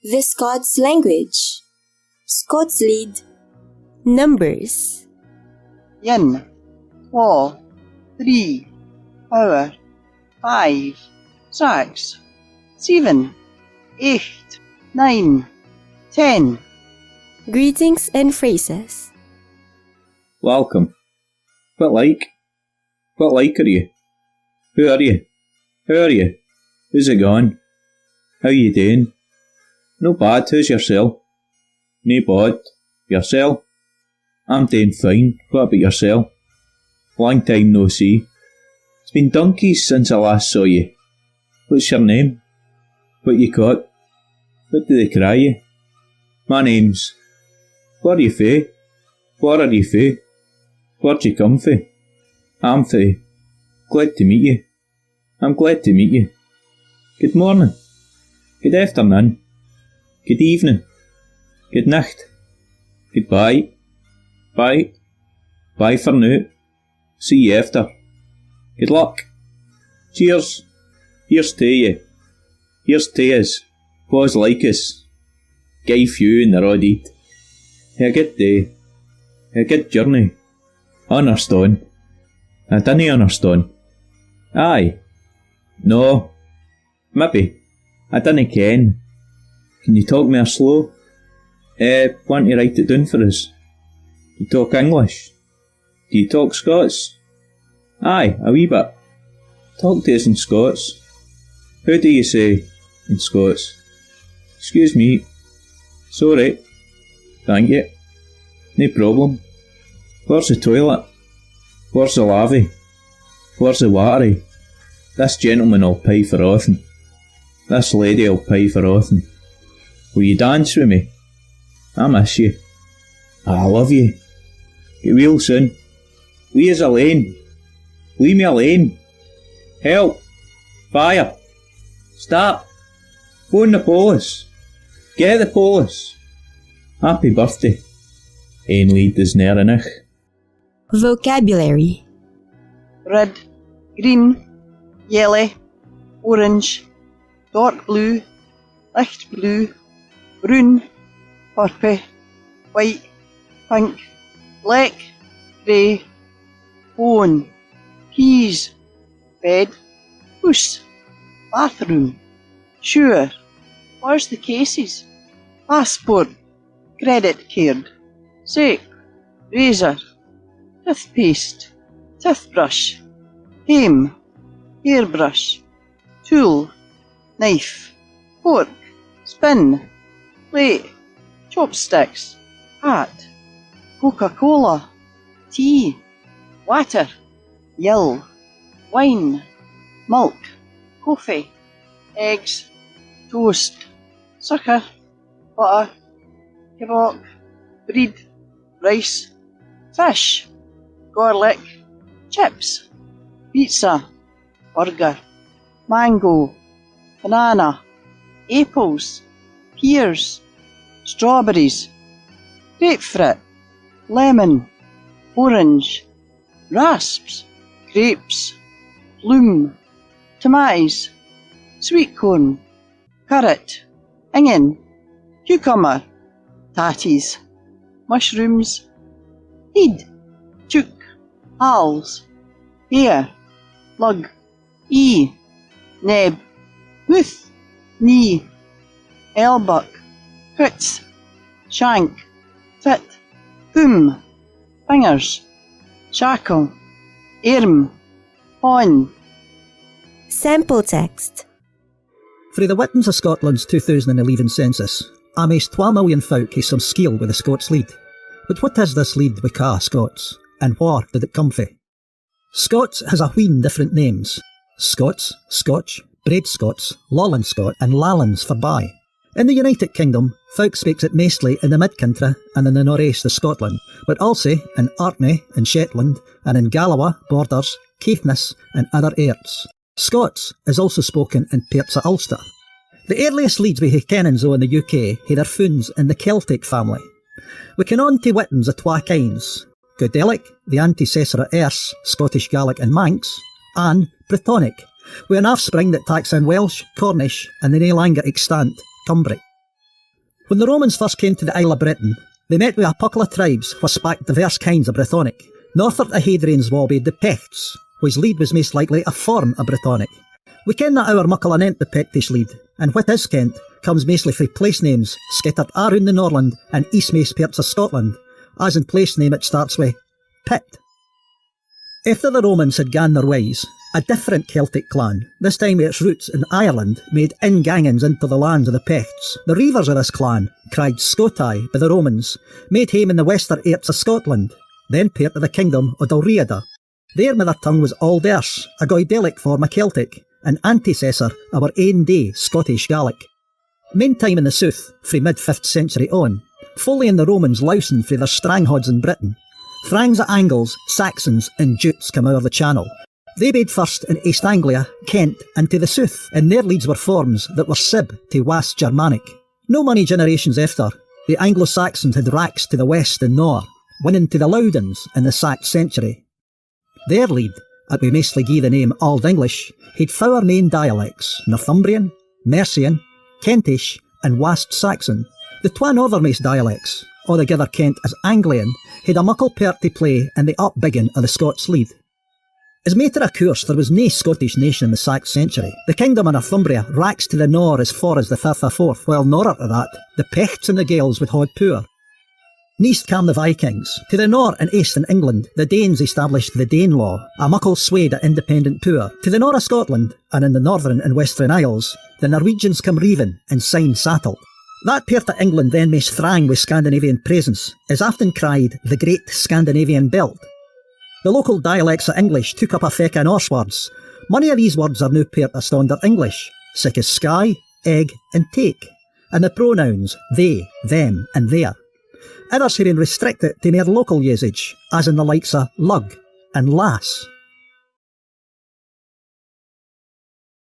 The Scots language. Scots lead. Numbers. 1, 2, 3, 4, 5, 6, 7, 8, 9, 10. Greetings and phrases. Welcome. What like? What like are you? Who are you? How are you? How's it going? How you doing? No bad, how's yourself? No bad. Yourself? I'm doing fine. What about yourself? Long time no see. It's been donkeys since I last saw you. What's your name? What you got? What do they cry you? My name's... Where are you fae? Where are you fae? Where'd you come fae? I'm fae. Glad to meet you. I'm glad to meet you. Good morning. Good afternoon. Good evening. Good night. Goodbye. Bye. Bye for now. See you after. Good luck. Cheers. Here's to you. Here's to us. Wha's like us. Guy few in the road eat. Have a good day. Have a good journey. Understand. I dinna understand. Aye. No. Maybe. I dinna ken. Can you talk more slow? Want to write it down for us? Do you talk English? Do you talk Scots? Aye, a wee bit. Talk to us in Scots. How do you say in Scots? Excuse me. Sorry. Thank you. No problem. Where's the toilet? Where's the lavvy? Where's the watery? This gentleman'll pay for often. This lady'll pay for often. Will you dance with me? I miss you. I love you. Get real soon. Leave us alone. Leave me alone. Help. Fire. Stop. Phone the police. Get the police. Happy birthday. Ein lied is near enough. Vocabulary. Red, green, yellow, orange, dark blue, light blue, brown, purple, white, pink, black, grey, bone, keys, bed, house, bathroom, shower, where's the cases, passport, credit card, soap, razor, toothpaste, toothbrush, comb, hairbrush, tool, knife, fork, spoon, plate, chopsticks, hat, Coca-Cola, tea, water, yill, wine, milk, coffee, eggs, toast, sucker, butter, kebab, bread, rice, fish, garlic, chips, pizza, burger, mango, banana, apples, pears, strawberries, grapefruit, lemon, orange, rasps, grapes, plum, tomatoes, sweet corn, carrot, onion, cucumber, tatties, mushrooms, heed, chook, hals, hare, lug, neb, hoof, knee, elbuck, foot, shank, fit, boom, fingers, shackle, arm, pawn. Sample text. Fra the Wittens of Scotland's 2011 census, almost 12 million folk hae some skill with the Scots lead. But what is this lead we ca' Scots, and where did it come fae? Scots has a wheen different names. Scots, Scotch, Braid Scots, Lowland Scots and Lallans for by. In the United Kingdom, folk speaks it mostly in the mid-country and in the northeast of Scotland, but also in Orkney and Shetland and in Galloway, Borders, Caithness and other airts. Scots is also spoken in parts of Ulster. The earliest leads we hae kennings o in the UK hae their foons in the Celtic family. We ken on to Wittens of twa kinds: Goidelic, the antecessor of Erse, Scottish Gaelic and Manx, and Brittonic, with an offspring that tacks in Welsh, Cornish and the nae longer extant Cumbric. When the Romans first came to the Isle of Britain, they met with a couple of tribes who spak diverse kinds of Brittonic. Northward the Hadrian's Wall be the Pects, whose lead was most likely a form of Brittonic. We ken that our muckle anent the Pectish lead, and what is kent comes mostly frae place names scattered around the Norland and eastmost parts of Scotland, as in place name it starts with Pit. After the Romans had gone their ways, a different Celtic clan, this time with its roots in Ireland, made ingangings into the lands of the Pects. The reivers of this clan, cried Scotai by the Romans, made hame in the western airts of Scotland, then part of the kingdom of Dalriada. Their mother tongue was Alders, a Goidelic form of Celtic, an antecessor of our ain day Scottish Gaelic. Meantime in the south, frae mid-5th century on, Foley and the Romans lousing frae their strangholds in Britain. Thrangs of Angles, Saxons and Jutes come over the channel. They bade first in East Anglia, Kent and to the south, and their leads were forms that were sib to West Germanic. No many generations after, the Anglo-Saxons had racks to the west and north, winning to the Lowlands in the 6th century. Their lead, that we mostly gie the name Old English, had four main dialects, Northumbrian, Mercian, Kentish and West Saxon. The twa northernmost dialects, altogether kent as Anglian, had a muckle part to play in the upbigging of the Scots lead. As matter of course, there was nae Scottish nation in the 6th century. The kingdom of Northumbria racks to the north as far as the Firth of Forth, while north of that, the Pects and the Gaels would haud poor. Neast came the Vikings. To the north and east in England, the Danes established the Danelaw, a muckle swayed at independent poor. To the north of Scotland, and in the northern and western Isles, the Norwegians come reiving and signed sattled. That part of England then most thrang with Scandinavian presence, is often cried the Great Scandinavian Belt. The local dialects of English took up a feck of Norse words. Many of these words are now part of standard English, such as sky, egg and take, and the pronouns they, them and their. Others have been restricted to mere local usage, as in the likes of lug and lass.